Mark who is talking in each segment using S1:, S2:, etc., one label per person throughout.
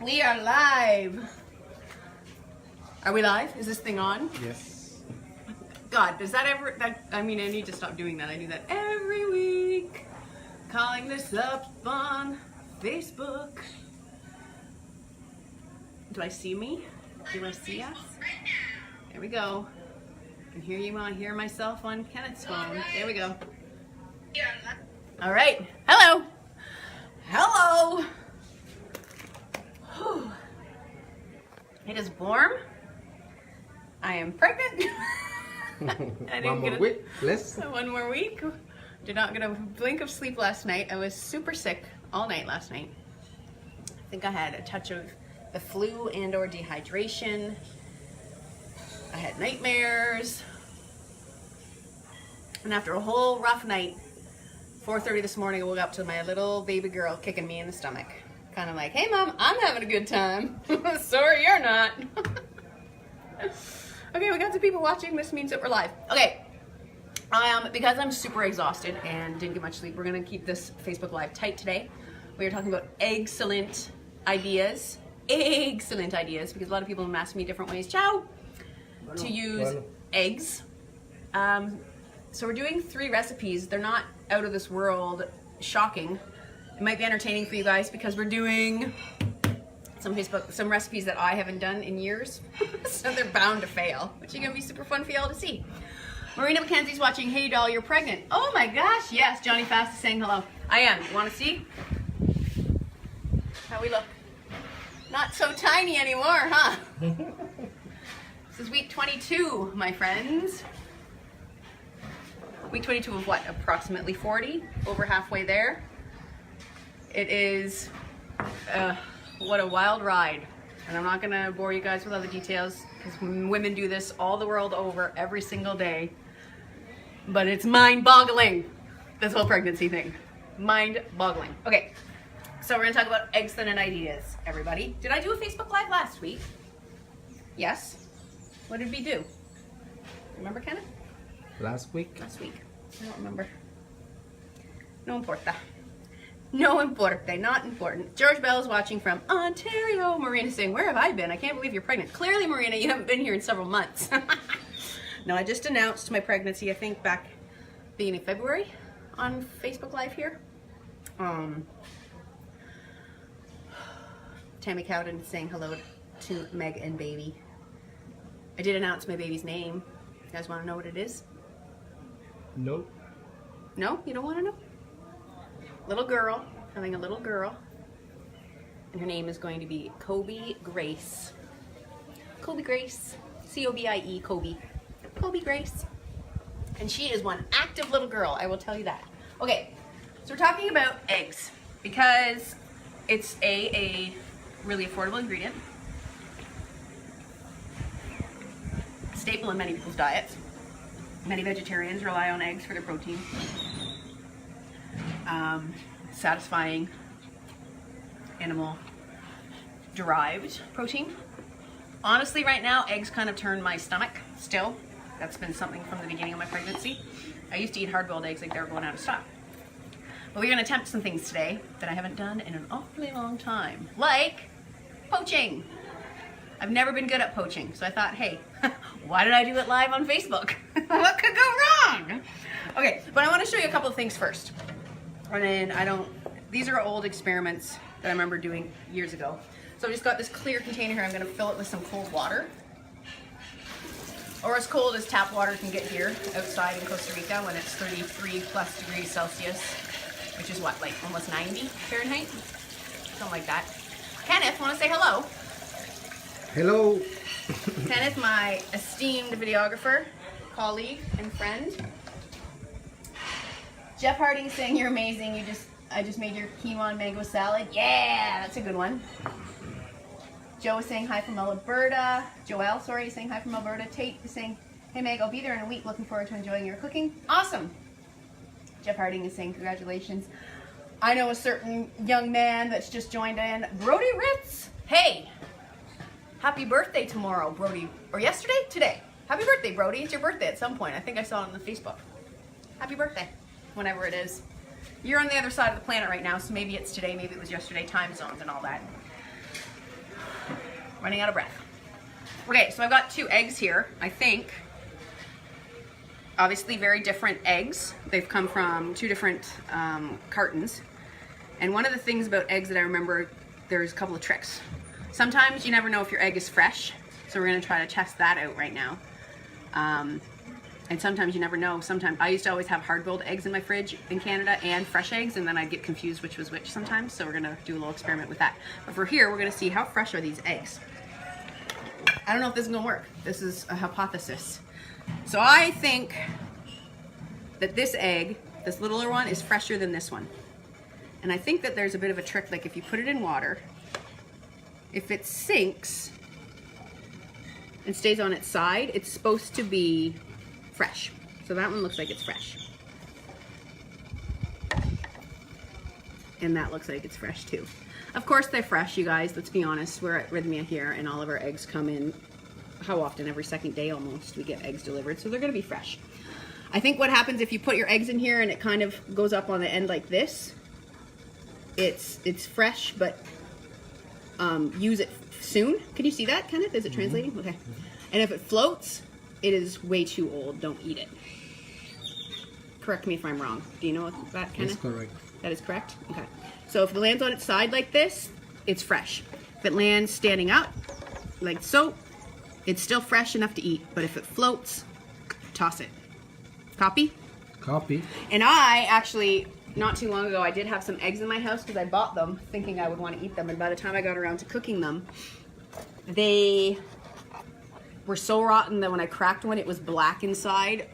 S1: We are live. Are we live? Is this thing on?
S2: Yes.
S1: God, does that ever, I mean, I need to stop doing that. I do that every week. Calling this up on Facebook. Do I see me? Do I see us? There we go. I can hear you. I hear myself on Kenneth's phone. There we go. All right. Hello. Hello. Whew. It is warm. I am pregnant.
S2: One more week, less.
S1: One more week. Did not get a blink of sleep last night. I was super sick all night last night. I think I had a touch of the flu and or dehydration. I had nightmares. And after a whole rough night, 4:30 this morning, I woke up to my little baby girl kicking me in the stomach. Kind of like, hey mom, I'm having a good time. Sorry, you're not. Okay, we got some people watching. This means that we're live. Okay. Because I'm super exhausted and didn't get much sleep, we're gonna keep this Facebook Live tight today. We are talking about Eggcelent Ideas. Eggcelent Ideas, because a lot of people have asked me different ways, to use eggs. So we're doing 3 recipes. They're not out of this world shocking. It might be entertaining for you guys because we're doing some recipes that I haven't done in years. So they're bound to fail, which is gonna be super fun for y'all to see. Marina McKenzie's watching. Hey doll, you're pregnant. Oh my gosh, yes. Johnny Fast is saying hello. I am. You wanna see how we look? Not so tiny anymore, huh? This is week 22, my friends. Week 22 of what? Approximately 40, over halfway there. It is, what a wild ride. And I'm not gonna bore you guys with all the details because women do this all the world over every single day. But it's mind-boggling, this whole pregnancy thing. Mind-boggling. Okay, so we're gonna talk about Eggcelent Ideas, everybody. Did I do a Facebook Live last week? Yes. What did we do? Remember, Kenneth?
S2: Last week?
S1: Last week. I don't remember. No importa. No importa. Not important. George Bell is watching from Ontario. Marina saying, where have I been? I can't believe you're pregnant. Clearly, Marina, you haven't been here in several months. No, I just announced my pregnancy, I think, back beginning of February on Facebook Live here. Tammy Cowden saying hello to Meg and baby. I did announce my baby's name. You guys want to know what it is?
S2: Nope.
S1: No? You don't want to know? Little girl, having a little girl. And her name is going to be Kobe Grace. Kobe Grace. C-O-B-I-E, Kobe. Kobe Grace. And she is one active little girl, I will tell you that. Okay, so we're talking about eggs because it's a really affordable ingredient. A staple in many people's diets. Many vegetarians rely on eggs for their protein. Satisfying animal derived protein. Honestly, right now, eggs kind of turn my stomach still. That's been something from the beginning of my pregnancy. I used to eat hard-boiled eggs like they were going out of stock. But we're gonna attempt some things today that I haven't done in an awfully long time, like poaching. I've never been good at poaching, so I thought, hey, why did I do it live on Facebook? What could go wrong? Okay, but I want to show you a couple of things first. And then these are old experiments that I remember doing years ago. So I've just got this clear container here. I'm going to fill it with some cold water. Or as cold as tap water can get here outside in Costa Rica when it's 33 plus degrees Celsius, which is what, like almost 90 Fahrenheit? Something like that. Kenneth, want to say hello?
S2: Hello.
S1: Kenneth, my esteemed videographer, colleague, and friend. Jeff Harding saying you're amazing. I just made your quinoa mango salad. Yeah, that's a good one. Joe is saying hi from Alberta. Joelle, sorry, is saying hi from Alberta. Tate is saying, hey Meg, I'll be there in a week. Looking forward to enjoying your cooking. Awesome. Jeff Harding is saying congratulations. I know a certain young man that's just joined in. Brody Ritz. Hey. Happy birthday tomorrow, Brody. Or yesterday? Today. Happy birthday, Brody. It's your birthday at some point. I think I saw it on the Facebook. Happy birthday, whenever it is. You're on the other side of the planet right now, so maybe it's today, maybe it was yesterday, time zones and all that. Running out of breath. Okay, so I've got 2 eggs here, I think. Obviously very different eggs. They've come from 2 different cartons. And one of the things about eggs that I remember, there's a couple of tricks. Sometimes you never know if your egg is fresh, so we're gonna try to test that out right now. And sometimes you never know. Sometimes I used to always have hard-boiled eggs in my fridge in Canada and fresh eggs, and then I'd get confused which was which sometimes. So we're gonna do a little experiment with that. But for here, we're gonna see how fresh are these eggs. I don't know if this is gonna work. This is a hypothesis. So I think that this egg, this littler one, is fresher than this one. And I think that there's a bit of a trick, like if you put it in water, if it sinks and stays on its side, it's supposed to be fresh. So that one looks like it's fresh. And that looks like it's fresh too. Of course they're fresh, you guys, let's be honest. We're at Rythmia here and all of our eggs come in, how often? Every second day almost we get eggs delivered, so they're gonna be fresh. I think what happens if you put your eggs in here and it kind of goes up on the end like this, it's fresh, but use it soon. Can you see that, Kenneth? Is it translating? Okay. And if it floats, it is way too old. Don't eat it. Correct me if I'm wrong. Do you know that, Kenneth?
S2: That's correct.
S1: That is correct? Okay. So if it lands on its side like this, it's fresh. If it lands standing up, like so, it's still fresh enough to eat. But if it floats, toss it. Copy?
S2: Copy.
S1: And I actually, not too long ago, I did have some eggs in my house because I bought them thinking I would want to eat them. And by the time I got around to cooking them, they were so rotten that when I cracked one, it was black inside.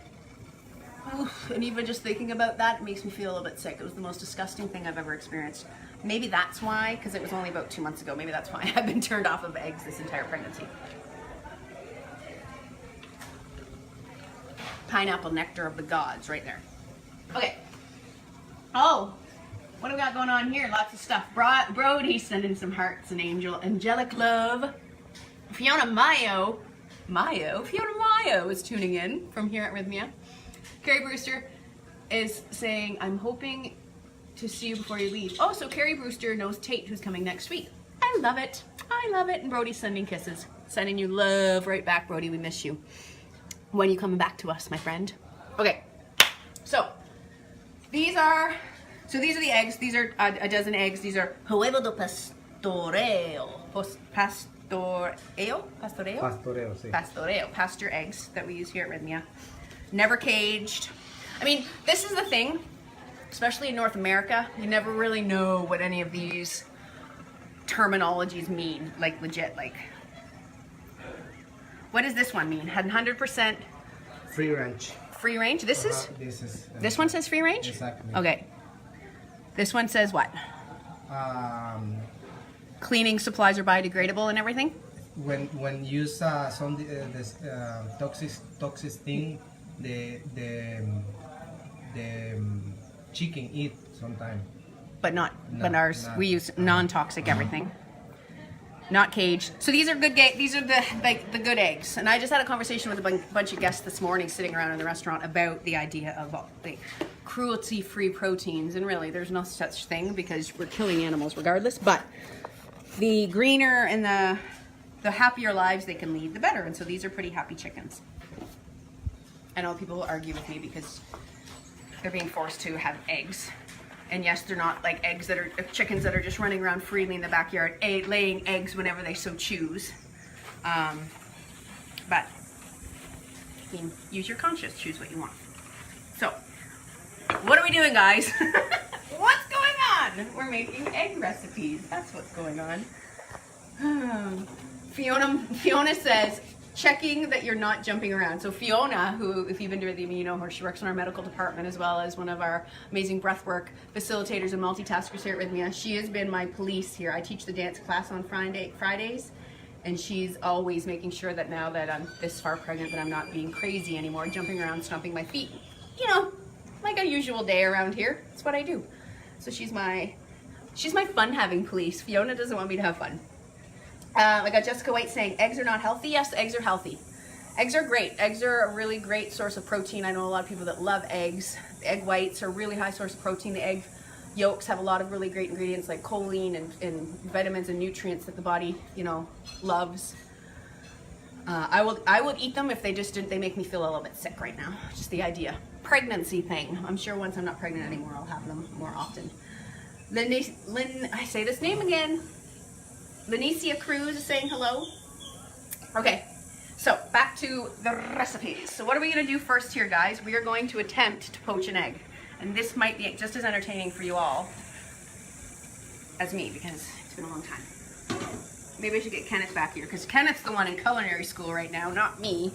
S1: Oof, and even just thinking about that, it makes me feel a little bit sick. It was the most disgusting thing I've ever experienced. Maybe that's why, because it was only about 2 months ago, maybe that's why I've been turned off of eggs this entire pregnancy. Pineapple nectar of the gods right there. Okay. Oh, what do we got going on here? Lots of stuff. Brody's sending some hearts and angelic love. Fiona Mayo is tuning in from here at Rythmia. Carrie Brewster is saying, I'm hoping to see you before you leave. Oh, so Carrie Brewster knows Tate, who's coming next week. I love it. I love it. And Brody's sending kisses. Sending you love right back, Brody. We miss you. When are you coming back to us, my friend? Okay. So, these are the eggs. These are a dozen eggs. These are huevo de pastoreo. Pastoreo?
S2: Pastoreo, sí.
S1: Pastoreo. Pasture eggs that we use here at Rythmia. Never caged. I mean, this is the thing, especially in North America, you never really know what any of these terminologies mean, like legit, like. What does this one mean? 100%
S2: Free range.
S1: free range? This is? This one says free range?
S2: Exactly.
S1: Okay. This one says what? Cleaning supplies are biodegradable and everything?
S2: When use some this toxic thing, the chicken eat sometimes.
S1: But not,
S2: No,
S1: but ours,
S2: not.
S1: we use non-toxic everything. Not caged. So these are good. These are the good eggs. And I just had a conversation with a bunch of guests this morning, sitting around in the restaurant, about the idea of the cruelty-free proteins. And really, there's no such thing because we're killing animals regardless. But the greener and the happier lives they can lead, the better. And so these are pretty happy chickens. I know people will argue with me because they're being forced to have eggs. And yes, they're not like eggs that are chickens that are just running around freely in the backyard, laying eggs whenever they so choose. But you can use your conscience, choose what you want. So, what are we doing, guys? What's going on? We're making egg recipes. That's what's going on. Fiona says, checking that you're not jumping around. So Fiona, who, if you've been to Rythmia, you know her, she works in our medical department as well as one of our amazing breathwork facilitators and multitaskers here at Rythmia. She has been my police here. I teach the dance class on Fridays, and she's always making sure that now that I'm this far pregnant that I'm not being crazy anymore, jumping around, stomping my feet. You know, like a usual day around here. That's what I do. So she's my fun-having police. Fiona doesn't want me to have fun. I got Jessica White saying, eggs are not healthy. Yes, eggs are healthy. Eggs are great. Eggs are a really great source of protein. I know a lot of people that love eggs. The egg whites are a really high source of protein. The egg yolks have a lot of really great ingredients like choline and vitamins and nutrients that the body, you know, loves. I would eat them if they just didn't, they make me feel a little bit sick right now. Just the idea. Pregnancy thing. I'm sure once I'm not pregnant anymore, I'll have them more often. I say this name again. Lenicia Cruz is saying hello. Okay, so back to the recipes. So what are we gonna do first here, guys? We are going to attempt to poach an egg. And this might be just as entertaining for you all as me, because it's been a long time. Maybe I should get Kenneth back here, because Kenneth's the one in culinary school right now, not me.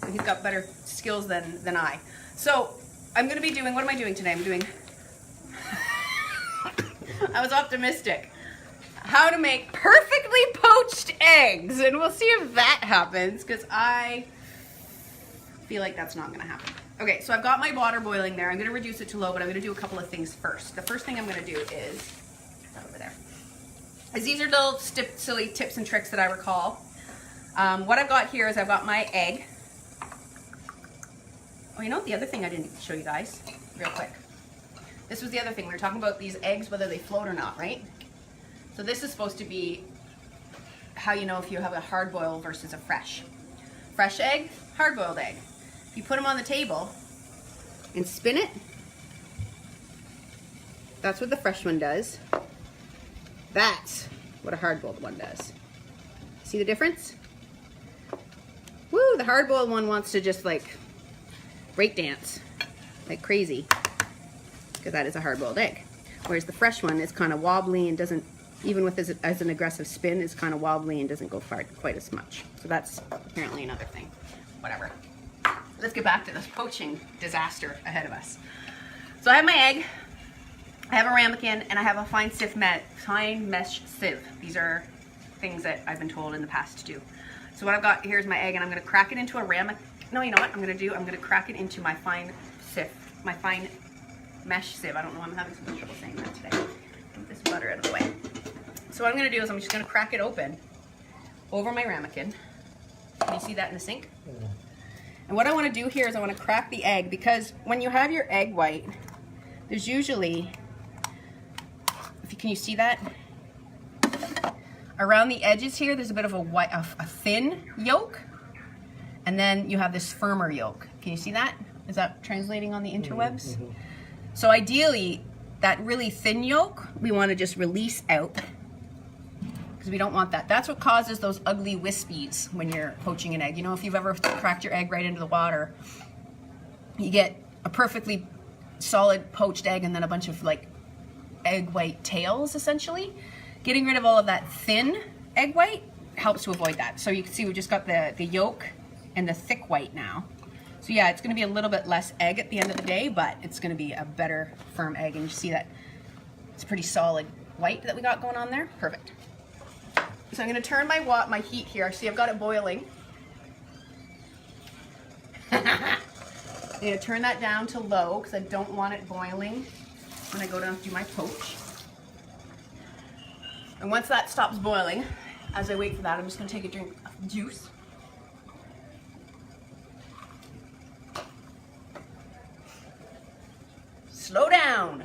S1: So he's got better skills than I. So I'm gonna be doing, what am I doing today? I'm doing, I was optimistic. How to make perfectly poached eggs. And we'll see if that happens, because I feel like that's not gonna happen. Okay, so I've got my water boiling there. I'm gonna reduce it to low, but I'm gonna do a couple of things first. The first thing I'm gonna do is, over there, is these are little silly tips and tricks that I recall. What I've got here is I've got my egg. Oh, you know, the other thing I didn't show you guys, real quick. This was the other thing. We were talking about these eggs, whether they float or not, right? So this is supposed to be how you know if you have a hard boil versus a fresh. Fresh egg, hard boiled egg. If you put them on the table and spin it, that's what the fresh one does. That's what a hard-boiled one does. See the difference? Woo, the hard-boiled one wants to just like break dance like crazy, because that is a hard-boiled egg. Whereas the fresh one is kind of wobbly and doesn't, even with as an aggressive spin, is kind of wobbly and doesn't go far quite as much. So that's apparently another thing. Whatever. Let's get back to this poaching disaster ahead of us. So I have my egg, I have a ramekin, and I have a fine mesh sieve. These are things that I've been told in the past to do. So what I've got here is my egg, and I'm gonna crack it into a ramekin. No, you know what I'm gonna do? I'm gonna crack it into my fine sieve, my fine mesh sieve. I don't know, I'm having some trouble saying that today. Move this butter out of the way. So what I'm gonna do is I'm just gonna crack it open over my ramekin. Can you see that in the sink? Yeah. And what I wanna do here is I wanna crack the egg, because when you have your egg white, there's usually, can you see that? Around the edges here, there's a bit of a thin yolk, and then you have this firmer yolk. Can you see that? Is that translating on the interwebs? Mm-hmm. So ideally, that really thin yolk, we want to just release out, because we don't want that. That's what causes those ugly wispies when you're poaching an egg. You know, if you've ever cracked your egg right into the water, you get a perfectly solid poached egg and then a bunch of like egg white tails, essentially. Getting rid of all of that thin egg white helps to avoid that. So you can see we just got the yolk and the thick white now. So yeah, it's gonna be a little bit less egg at the end of the day, but it's gonna be a better firm egg. And you see that it's pretty solid white that we got going on there. Perfect. So I'm gonna turn my heat here. See, I've got it boiling. I'm gonna turn that down to low, because I don't want it boiling when I go down to do my poach. And once that stops boiling, as I wait for that, I'm just gonna take a drink of juice. Slow down.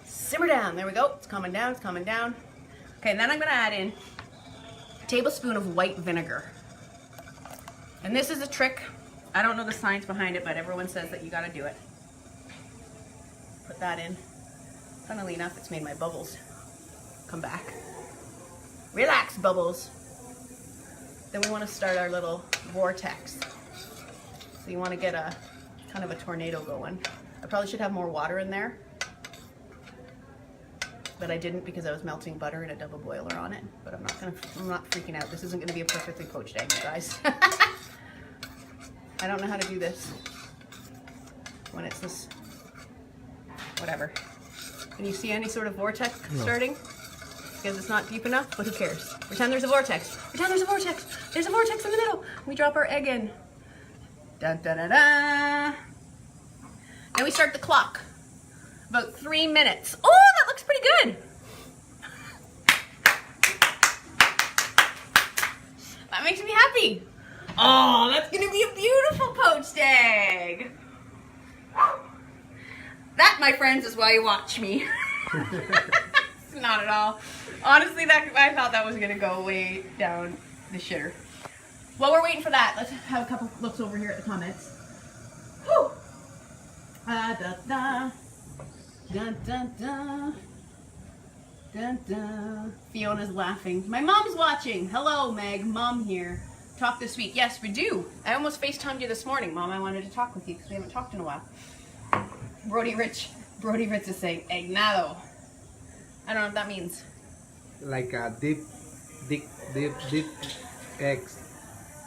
S1: Simmer down, there we go. It's coming down, it's coming down. Okay, and then I'm gonna add in a tablespoon of white vinegar. And this is a trick. I don't know the science behind it, but everyone says that you gotta do it. Put that in. Funnily enough, it's made my bubbles come back. Relax, bubbles. Then we want to start our little vortex. So you want to get a kind of a tornado going. I probably should have more water in there, but I didn't because I was melting butter in a double boiler on it. But I'm not freaking out. This isn't going to be a perfectly poached egg, you guys. I don't know how to do this when it's this, whatever. Can you see any sort of vortex starting? Because it's not deep enough, but who cares? Pretend there's a vortex. Pretend there's a vortex. There's a vortex in the middle. We drop our egg in. Dun, dun, dun, dun. Then we start the clock. About 3 minutes. Oh, that looks pretty good. That makes me happy. Oh, that's gonna be a beautiful poached egg. That, my friends, is why you watch me. Not at all. Honestly, I thought that was gonna go way down the shitter. While we're waiting for that, let's have a couple looks over here at the comments. Whew. Da da. Dun dun dun. Dun dun. Fiona's laughing. My mom's watching. Hello, Meg. Mom here. Talk this week. Yes, we do. I almost FaceTimed you this morning, Mom. I wanted to talk with you because we haven't talked in a while. Brody Rich is saying eggnado. I don't know what that means.
S2: Like a deep eggs,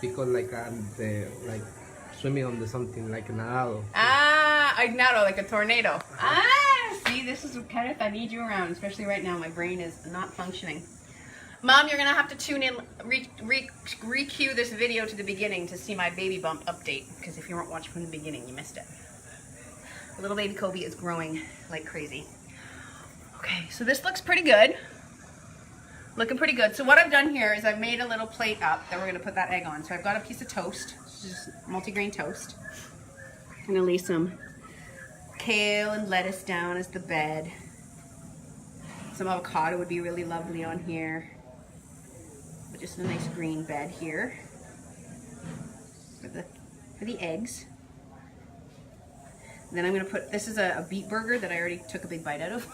S2: because like like swimming on the something like nadado.
S1: Ah, eggnado, like a tornado. Ah, see, this is Kenneth. I need you around, especially right now. My brain is not functioning. Mom, you're gonna have to tune in, re-cue this video to the beginning to see my baby bump update, because if you weren't watching from the beginning, you missed it. Little baby Kobe is growing like crazy. Okay, so this looks pretty good. Looking pretty good. So what I've done here is I've made a little plate up that we're gonna put that egg on. So I've got a piece of toast, just multigrain toast. I'm gonna lay some kale and lettuce down as the bed. Some avocado would be really lovely on here. But just a nice green bed here for the eggs. And then I'm gonna put, this is a beet burger that I already took a big bite out of.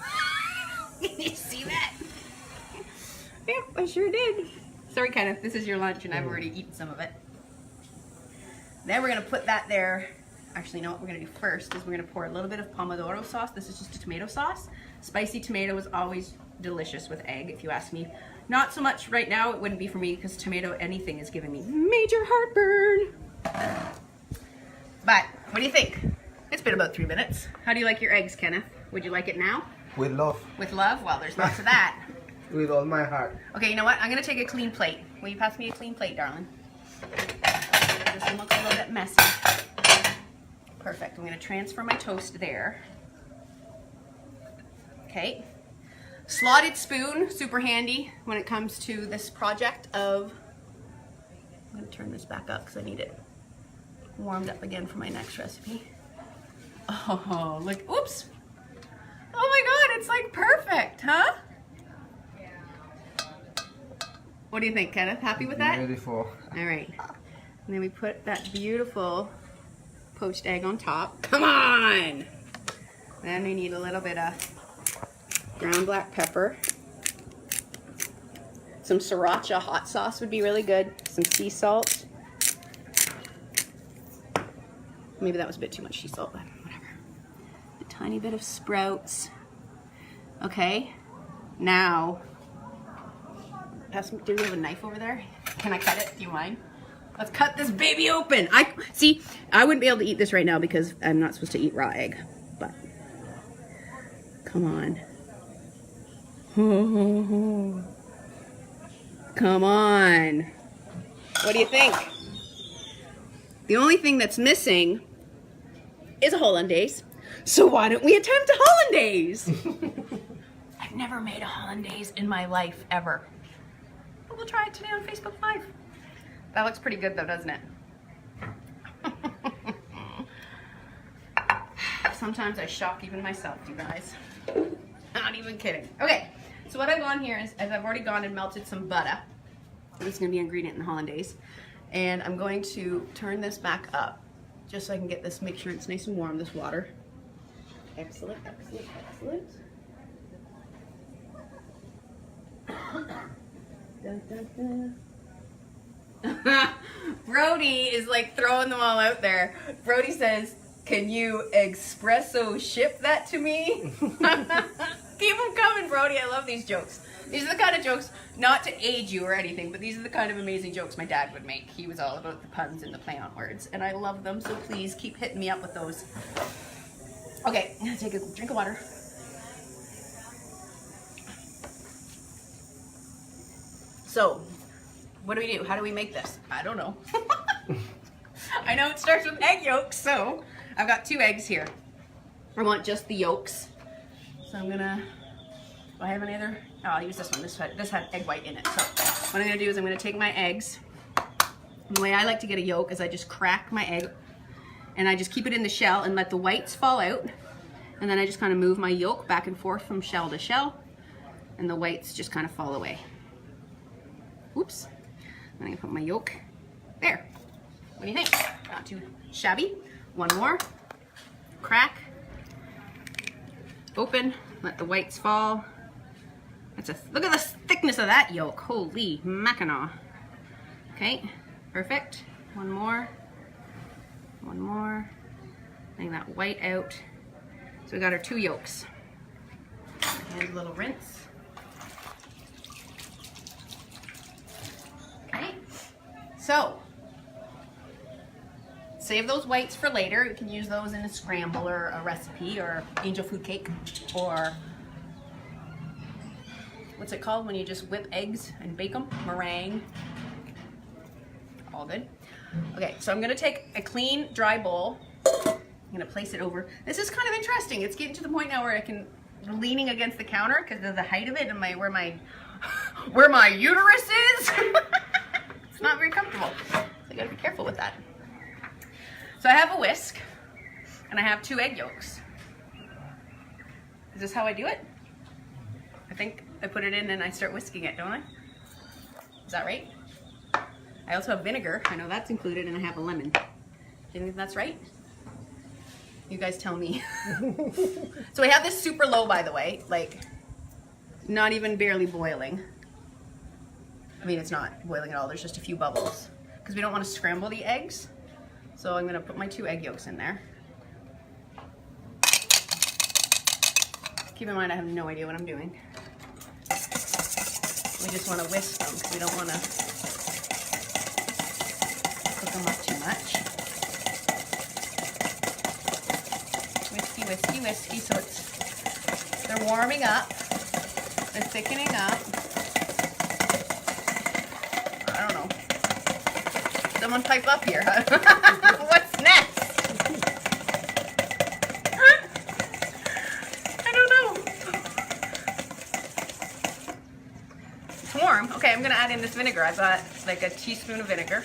S1: Can you see that? Yep, I sure did. Sorry, Kenneth, this is your lunch and I've already eaten some of it. Then we're gonna put that there. Actually, you know what we're gonna do first is we're gonna pour a little bit of pomodoro sauce. This is just a tomato sauce. Spicy tomato is always delicious with egg, if you ask me. Not so much right now, it wouldn't be for me because tomato anything is giving me major heartburn. But, what do you think? It's been about 3 minutes. How do you like your eggs, Kenneth? Would you like it now?
S2: With love.
S1: With love? Well, there's lots of that.
S2: With all my heart.
S1: Okay, you know what? I'm gonna take a clean plate. Will you pass me a clean plate, darling? This one looks a little bit messy. Perfect. I'm gonna transfer my toast there. Okay. Slotted spoon, super handy when it comes to this project of, I'm gonna turn this back up because I need it warmed up again for my next recipe. Oh, look, oops. Oh my God, it's like perfect, huh? What do you think, Kenneth? Happy with that?
S2: Beautiful.
S1: All right. And then we put that beautiful poached egg on top. Come on! Then we need a little bit of ground black pepper. Some sriracha hot sauce would be really good. Some sea salt. Maybe that was a bit too much sea salt, but whatever. A tiny bit of sprouts. Okay. Now, do we have a knife over there? Can I cut it? Do you mind? Let's cut this baby open. See, I wouldn't be able to eat this right now because I'm not supposed to eat raw egg, but come on. Come on. What do you think? The only thing that's missing is a hollandaise. So why don't we attempt a hollandaise? I've never made a hollandaise in my life, ever. But we'll try it today on Facebook Live. That looks pretty good though, doesn't it? Sometimes I shock even myself, you guys. Not even kidding. Okay, so what I've gone here is I've already gone and melted some butter. This is gonna be an ingredient in the hollandaise. And I'm going to turn this back up just so I can get this, make sure it's nice and warm, this water. Excellent, excellent, excellent. Dun, dun, dun. Brody is like throwing them all out there. Brody says, can you espresso ship that to me? Keep them coming, Brody. I love these jokes. These are the kind of jokes, not to age you or anything, but these are the kind of amazing jokes my dad would make. He was all about the puns and the play on words, and I love them, so please keep hitting me up with those. Okay, I'm gonna take a drink of water. So, what do we do? How do we make this? I don't know. I know it starts with egg yolks, so I've got 2 eggs here. I want just the yolks. So I'm gonna, do I have any other? Oh, I'll use this one. This had egg white in it. So what I'm gonna do is I'm gonna take my eggs. And the way I like to get a yolk is I just crack my egg and I just keep it in the shell and let the whites fall out. And then I just kind of move my yolk back and forth from shell to shell, and the whites just kind of fall away. Oops. I'm gonna put my yolk there. What do you think? Not too shabby. One more. Crack. Open. Let the whites fall. Look at the thickness of that yolk. Holy mackinaw. Okay, perfect. One more. One more. Letting that white out. So we got our 2 yolks. And a little rinse. Okay. So, save those whites for later. You can use those in a scramble or a recipe or angel food cake or what's it called when you just whip eggs and bake them? Meringue. All good. Okay, so I'm gonna take a clean, dry bowl. I'm gonna place it over. This is kind of interesting. It's getting to the point now where I'm leaning against the counter because of the height of it and where my uterus is. It's not very comfortable. So you gotta be careful with that. So I have a whisk and I have 2 egg yolks. Is this how I do it? I think I put it in and I start whisking it, don't I? Is that right? I also have vinegar. I know that's included, and I have a lemon. Do you think that's right? You guys tell me. So I have this super low, by the way, like not even barely boiling. I mean, it's not boiling at all. There's just a few bubbles because we don't want to scramble the eggs. So I'm gonna put my 2 egg yolks in there. Keep in mind, I have no idea what I'm doing. We just want to whisk them because we don't want to cook them up too much. Whiskey, whiskey, whiskey. So they're warming up. They're thickening up. I don't know. Someone pipe up here. What's next? I don't know. It's warm. Okay, I'm gonna add in this vinegar. I've got like a teaspoon of vinegar.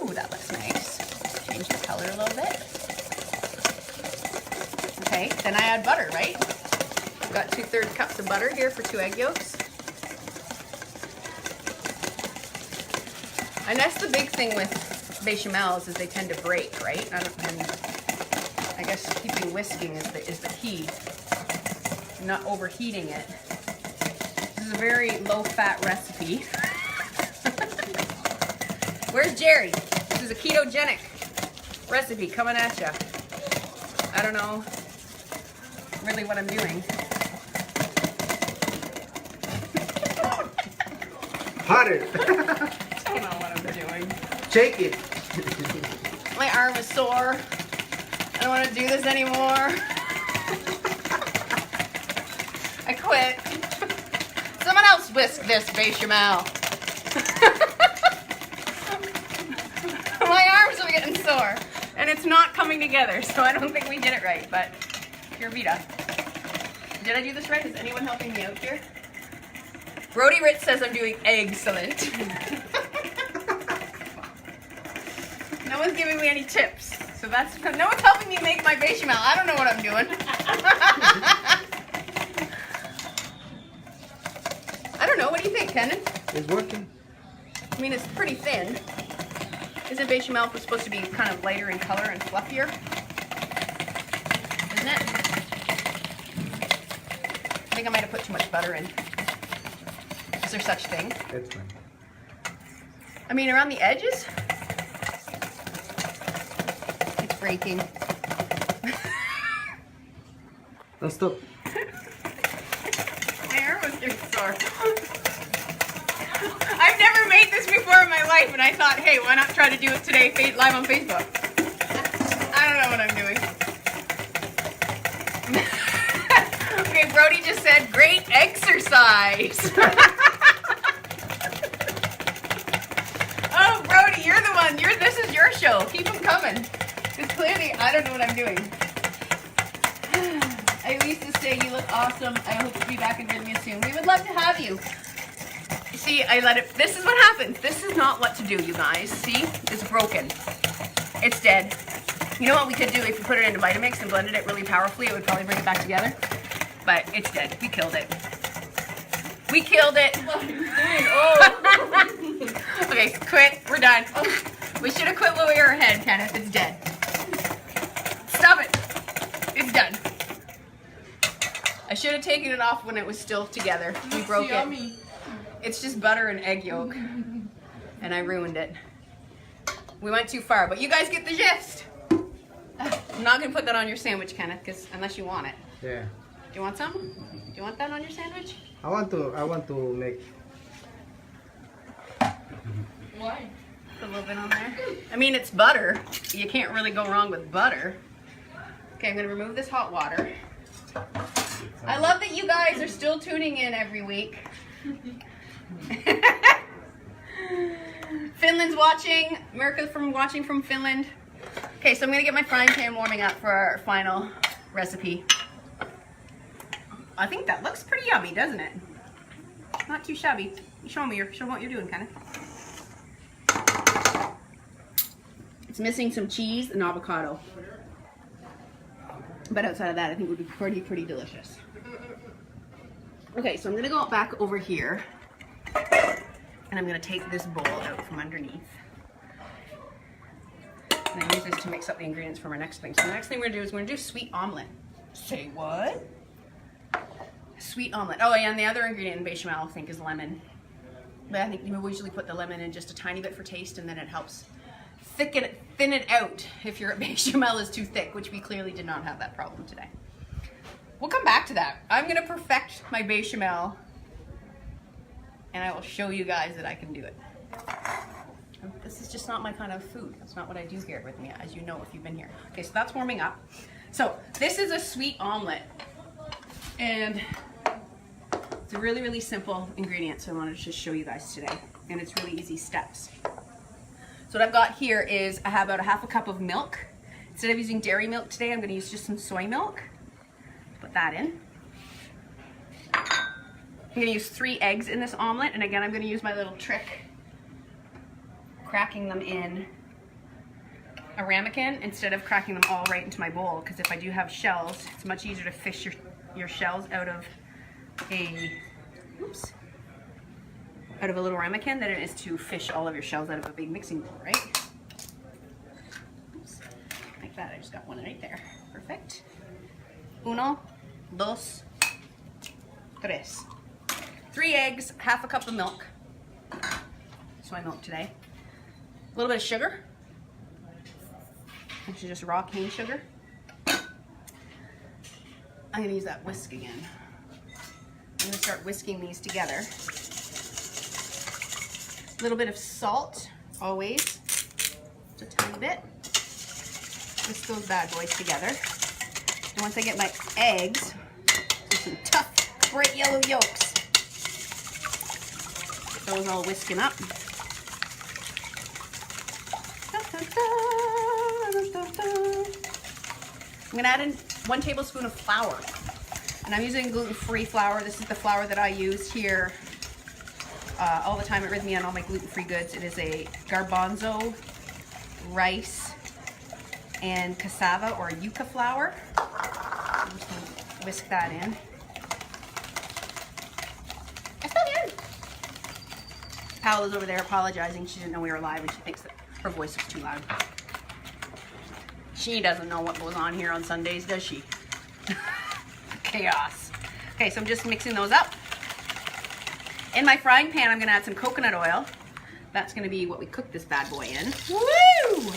S1: Ooh, that looks nice. Change the color a little bit. Okay, then I add butter, right? I've got 2/3 cups of butter here for 2 egg yolks. And that's the big thing with bechamels is they tend to break, right? And I guess keeping whisking is the key. Not overheating it. This is a very low-fat recipe. Where's Jerry? This is a ketogenic recipe coming at ya. I don't know really what I'm doing.
S2: Hotter.
S1: I don't know what I'm doing.
S2: Shake it.
S1: My arm is sore. I don't want to do this anymore. I quit. Someone else whisk this bechamel. My arms are getting sore. And it's not coming together, so I don't think we did it right, but pure vita. Did I do this right? Is anyone helping me out here? Brody Ritz says I'm doing excellent. No one's giving me any tips. So that's, no one's helping me make my bechamel. I don't know what I'm doing. I don't know. What do you think, Kenan?
S2: It's working.
S1: I mean, it's pretty thin. Isn't bechamel supposed to be kind of lighter in color and fluffier? Isn't it? I think I might have put too much butter in. Is there such thing?
S2: That's fine.
S1: I mean, around the edges, it's breaking.
S2: Don't stop.
S1: My arm was getting sore. I've never made this before in my life, and I thought, hey, why not try to do it today live on Facebook? I don't know what I'm doing. Okay, Brody just said, great exercise. Oh, Brody, you're the one. This is your show. Keep them coming. Because clearly, I don't know what I'm doing. I used to say, you look awesome. I hope to be back in Rythmia soon. We would love to have you. See, I let it, this is what happens. This is not what to do, you guys. See, it's broken. It's dead. You know what we could do if you put it into Vitamix and blended it really powerfully, it would probably bring it back together. But it's dead. We killed it. We killed it. Okay, quit. We're done. We should have quit when we were ahead, Kenneth. It's dead. Stop it. It's done. I should have taken it off when it was still together. We broke it. It's just butter and egg yolk. And I ruined it. We went too far, but you guys get the gist. I'm not going to put that on your sandwich, Kenneth, because unless you want it.
S2: Yeah.
S1: Do you want some? Do you want that on your sandwich?
S2: I want to make.
S1: Why? Put a little bit on there. I mean, it's butter. You can't really go wrong with butter. Okay, I'm going to remove this hot water. I love that you guys are still tuning in every week. Finland's watching. America's watching from Finland. Okay, so I'm going to get my frying pan warming up for our final recipe. I think that looks pretty yummy, doesn't it? Not too shabby. Show me what you're doing, kind of. It's missing some cheese and avocado. But outside of that, I think it would be pretty delicious. Okay, so I'm gonna go back over here and I'm gonna take this bowl out from underneath. And I use this to mix up the ingredients for my next thing. So the next thing we're gonna do is we're gonna do sweet omelet. Say what? Sweet omelet. Oh yeah, and the other ingredient in bechamel I think is lemon. But I think we usually put the lemon in just a tiny bit for taste, and then it helps thin it out if your bechamel is too thick, which we clearly did not have that problem today. We'll come back to that. I'm gonna perfect my bechamel and I will show you guys that I can do it. This is just not my kind of food. That's not what I do here at Rythmia, as you know if you've been here. Okay, so that's warming up. So this is a sweet omelet, and it's a really simple ingredient, so I wanted to just show you guys today, and it's really easy steps. So what I've got here is I have about a half a cup of milk. Instead of using dairy milk today, I'm going to use just some soy milk. Put that in. I'm going to use 3 eggs in this omelet, and again I'm going to use my little trick, cracking them in a ramekin instead of cracking them all right into my bowl, because if I do have shells, it's much easier to fish your shells out of a little ramekin than it is to fish all of your shells out of a big mixing bowl, right? Oops. Like that. I just got one right there. Perfect. 1, 2, 3. 3 eggs, half a cup of milk. Soy milk today. A little bit of sugar. Actually just raw cane sugar. I'm going to use that whisk again. I'm going to start whisking these together. A little bit of salt, always. Just a tiny bit. Whisk those bad boys together. And once I get my eggs, with some tough, bright yellow yolks, get those all whisking up. I'm gonna add in 1 tablespoon of flour. And I'm using gluten-free flour. This is the flour that I use here all the time at Rythmia and all my gluten-free goods. It is a garbanzo, rice, and cassava or yuca flour. I'm just gonna whisk that in. I still in. Paola's over there apologizing. She didn't know we were live and she thinks that her voice is too loud. She doesn't know what goes on here on Sundays, does she? Chaos. Okay, so I'm just mixing those up. In my frying pan, I'm gonna add some coconut oil. That's gonna be what we cook this bad boy in. Woo!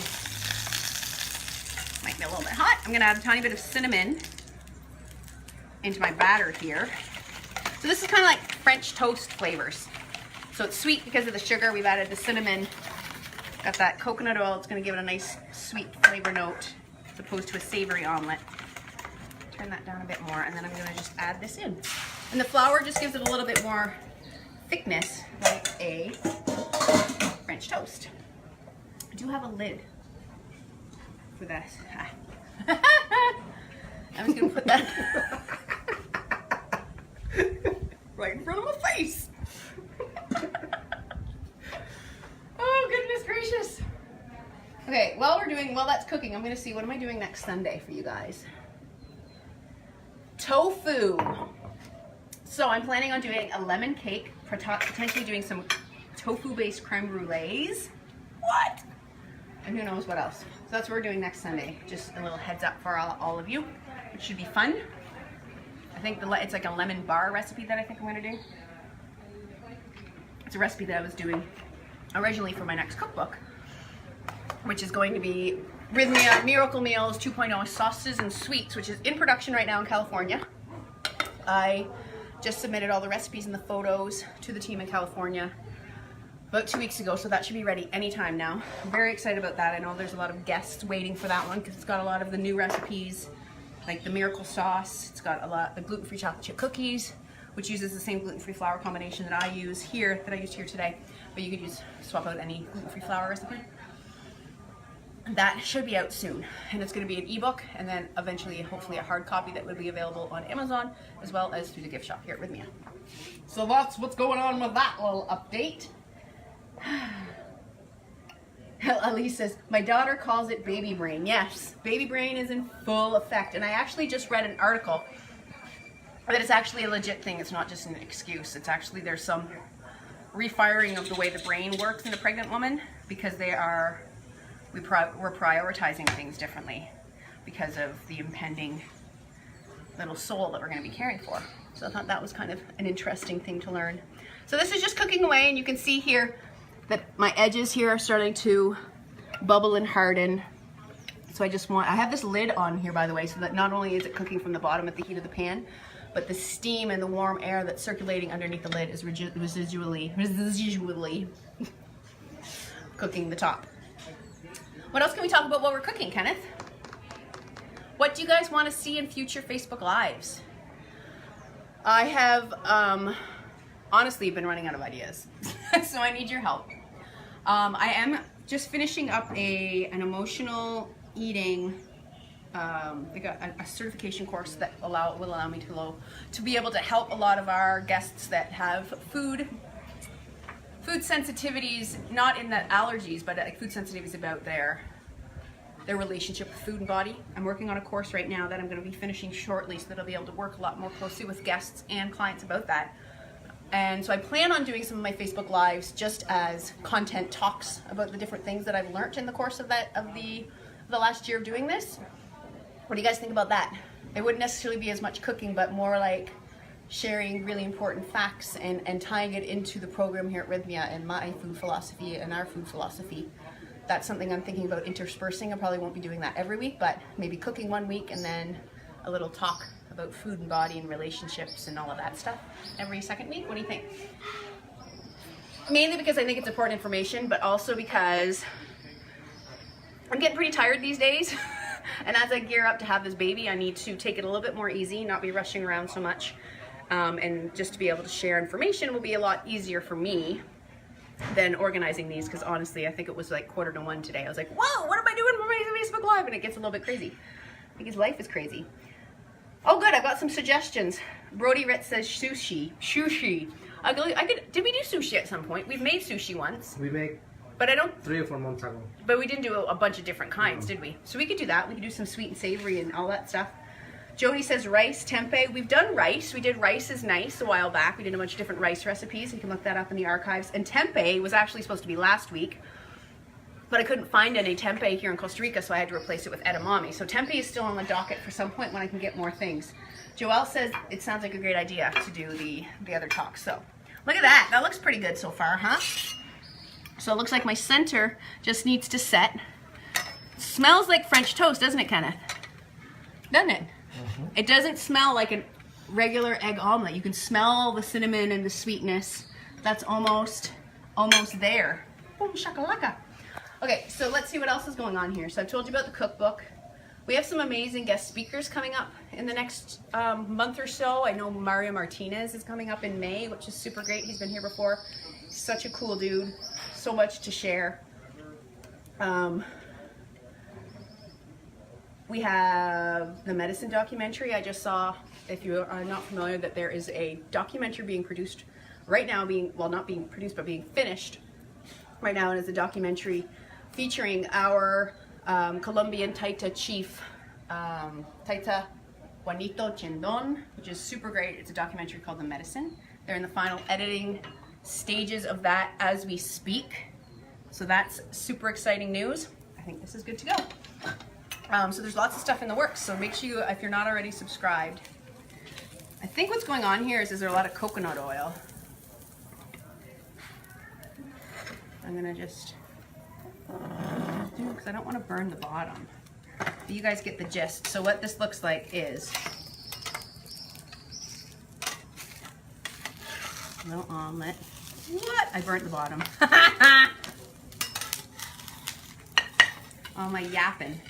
S1: Might be a little bit hot. I'm gonna add a tiny bit of cinnamon into my batter here. So this is kind of like French toast flavors. So it's sweet because of the sugar. We've added the cinnamon. Got that coconut oil. It's gonna give it a nice sweet flavor note as opposed to a savory omelet. Turn that down a bit more, and then I'm gonna just add this in. And the flour just gives it a little bit more thickness, like a French toast. I do have a lid for this. I'm just gonna put that right in front of my face. Oh, goodness gracious. Okay, while that's cooking, I'm gonna see what am I doing next Sunday for you guys. Tofu. So I'm planning on doing a lemon cake, potentially doing some tofu-based creme brulees. What? And who knows what else. So that's what we're doing next Sunday. Just a little heads up for all of you, which should be fun. I think it's like a lemon bar recipe that I think I'm gonna do. It's a recipe that I was doing originally for my next cookbook, which is going to be Rythmia Miracle Meals 2.0 Sauces and Sweets, which is in production right now in California. I just submitted all the recipes and the photos to the team in California about 2 weeks ago, so that should be ready anytime now. I'm very excited about that. I know there's a lot of guests waiting for that one because it's got a lot of the new recipes, like the miracle sauce. It's got a lot the gluten-free chocolate chip cookies, which uses the same gluten-free flour combination that I used here today, but you could swap out any gluten-free flour recipe. That should be out soon, and it's going to be an ebook, and then eventually, hopefully, a hard copy that would be available on Amazon as well as through the gift shop here at Rythmia. So that's what's going on with that little update. Elise says, my daughter calls it baby brain. Yes, baby brain is in full effect, and I actually just read an article that it's actually a legit thing. It's not just an excuse. It's actually, there's some refiring of the way the brain works in a pregnant woman because we're prioritizing things differently because of the impending little soul that we're going to be caring for. So I thought that was kind of an interesting thing to learn. So this is just cooking away, and you can see here that my edges here are starting to bubble and harden. So I have this lid on here, by the way, so that not only is it cooking from the bottom at the heat of the pan, but the steam and the warm air that's circulating underneath the lid is residually cooking the top. What else can we talk about while we're cooking, Kenneth? What do you guys want to see in future Facebook Lives? I have honestly been running out of ideas, so I need your help. I am just finishing up an emotional eating, I got a certification course that will allow me to be able to help a lot of our guests that have food sensitivities, not in that allergies, but like food sensitivities about their relationship with food and body. I'm working on a course right now that I'm going to be finishing shortly, so that I'll be able to work a lot more closely with guests and clients about that. And so I plan on doing some of my Facebook Lives just as content talks about the different things that I've learned in the course of the last year of doing this. What do you guys think about that? It wouldn't necessarily be as much cooking, but more like sharing really important facts and tying it into the program here at Rythmia and my food philosophy and our food philosophy. That's something I'm thinking about interspersing. I probably won't be doing that every week, but maybe cooking one week and then a little talk about food and body and relationships and all of that stuff every second week. What do you think? Mainly because I think it's important information, but also because I'm getting pretty tired these days. And as I gear up to have this baby, I need to take it a little bit more easy, not be rushing around so much. And just to be able to share information will be a lot easier for me than organizing these, because honestly, I think it was like 1:45 today. I was like, whoa, what am I doing for my Facebook Live? And it gets a little bit crazy because life is crazy. Oh good, I've got some suggestions. Brody Ritz says sushi. Did we do sushi at some point? We've made sushi once.
S2: We make,
S1: but I don't.
S2: 3 or 4 months ago.
S1: But we didn't do a bunch of different kinds, did we? So we could do that. We could do some sweet and savory and all that stuff. Jody says rice, tempeh. We've done rice. We did rice is nice a while back. We did a bunch of different rice recipes. You can look that up in the archives. And tempeh was actually supposed to be last week, but I couldn't find any tempeh here in Costa Rica, so I had to replace it with edamame. So tempeh is still on the docket for some point when I can get more things. Joelle says it sounds like a great idea to do the other talk. So look at that. That looks pretty good so far, huh? So it looks like my center just needs to set. It smells like French toast, doesn't it, Kenneth? Doesn't it? Mm-hmm. It doesn't smell like a regular egg omelet. You can smell the cinnamon and the sweetness. That's almost there. Boom shakalaka. Okay, so let's see what else is going on here. So I've told you about the cookbook. We have some amazing guest speakers coming up in the next month or so. I know Mario Martinez is coming up in May, which is super great. He's been here before. He's such a cool dude. So much to share. We have the medicine documentary. I just saw, if you are not familiar, that there is a documentary being produced right now, not being produced, but being finished right now, and it's a documentary featuring our Colombian Taita chief, Taita Juanito Chendon, which is super great. It's a documentary called The Medicine. They're in the final editing stages of that as we speak. So that's super exciting news. I think this is good to go. So there's lots of stuff in the works. So make sure you, if you're not already subscribed. I think what's going on here is there's a lot of coconut oil. I'm gonna just, because I don't want to burn the bottom. But you guys get the gist. So what this looks like is a little omelet. What? I burnt the bottom. Oh, my yapping.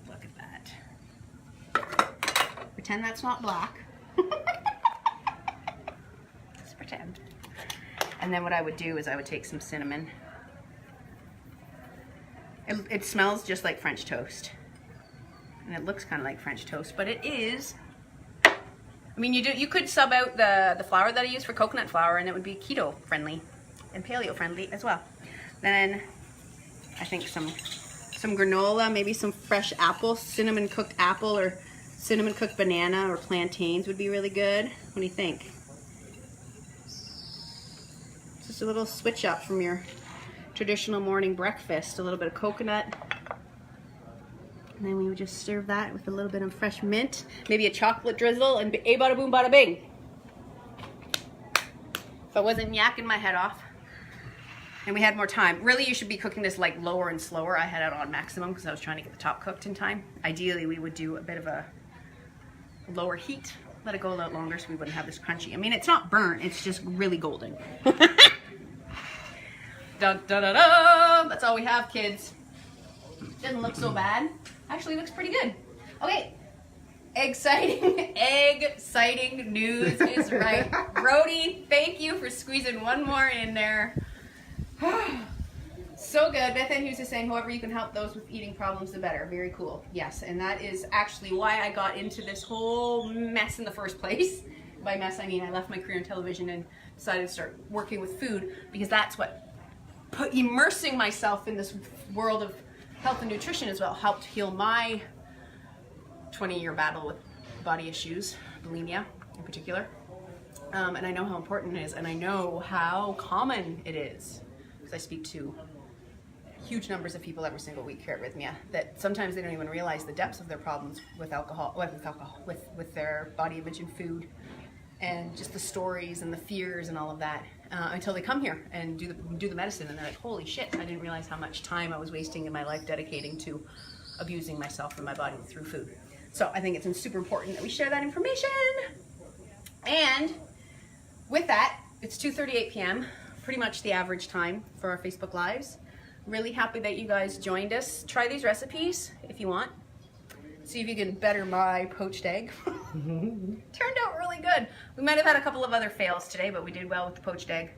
S1: Look at that. Pretend that's not black. Just pretend. And then what I would do is I would take some cinnamon. It smells just like French toast. And it looks kind of like French toast, but it is. I mean, you could sub out the flour that I use for coconut flour, and it would be keto friendly and paleo friendly as well. Then I think some granola, maybe some fresh apple, cinnamon cooked apple or cinnamon cooked banana or plantains would be really good. What do you think? Just a little switch up from your traditional morning breakfast. A little bit of coconut. And then we would just serve that with a little bit of fresh mint, maybe a chocolate drizzle, and bada boom, bada bing. If I wasn't yakking my head off and we had more time. Really, you should be cooking this like lower and slower. I had it on maximum because I was trying to get the top cooked in time. Ideally, we would do a bit of a lower heat, let it go a little longer so we wouldn't have this crunchy. I mean, it's not burnt, it's just really golden. Dun, dun, dun, dun. That's all we have, kids. Doesn't look so bad. Actually looks pretty good. Okay, exciting news is right. Brody, thank you for squeezing one more in there. So good. Beth Ann Hughes is saying, however you can help those with eating problems, the better. Very cool. Yes, and that is actually why I got into this whole mess in the first place. By mess, I mean I left my career in television and decided to start working with food, because that's what immersing myself in this world of health and nutrition as well helped heal my 20-year battle with body issues, bulimia in particular. And I know how important it is, and I know how common it is, because I speak to huge numbers of people every single week here at Rythmia, that sometimes they don't even realize the depths of their problems with with their body image and food, and just the stories and the fears and all of that, until they come here and do the medicine, and they're like, holy shit, I didn't realize how much time I was wasting in my life dedicating to abusing myself and my body through food. So I think it's super important that we share that information. And with that, it's 2:38 p.m., pretty much the average time for our Facebook Lives. Really happy that you guys joined us. Try these recipes if you want. See if you can better my poached egg. Turned out really good. We might have had a couple of other fails today, but we did well with the poached egg.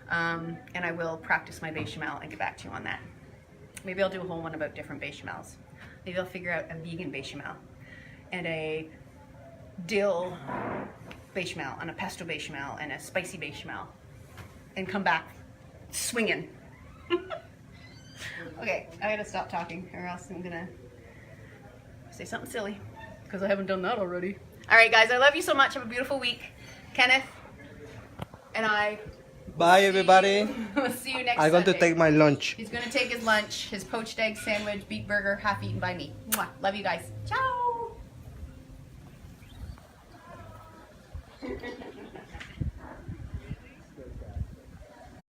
S1: And I will practice my bechamel and get back to you on that. Maybe I'll do a whole one about different bechamels. Maybe I'll figure out a vegan bechamel and a dill bechamel and a pesto bechamel and a spicy bechamel, and come back swinging. Okay, I gotta stop talking or else I'm gonna say something silly, because I haven't done that already. All right, guys, I love you so much. Have a beautiful week. Kenneth and I.
S2: Bye, everybody.
S1: We'll see you next
S2: I'm going to
S1: Sunday.
S2: take my lunch.
S1: He's going to take his lunch, his poached egg sandwich, beef burger, half eaten by me. Mwah. Love you guys. Ciao.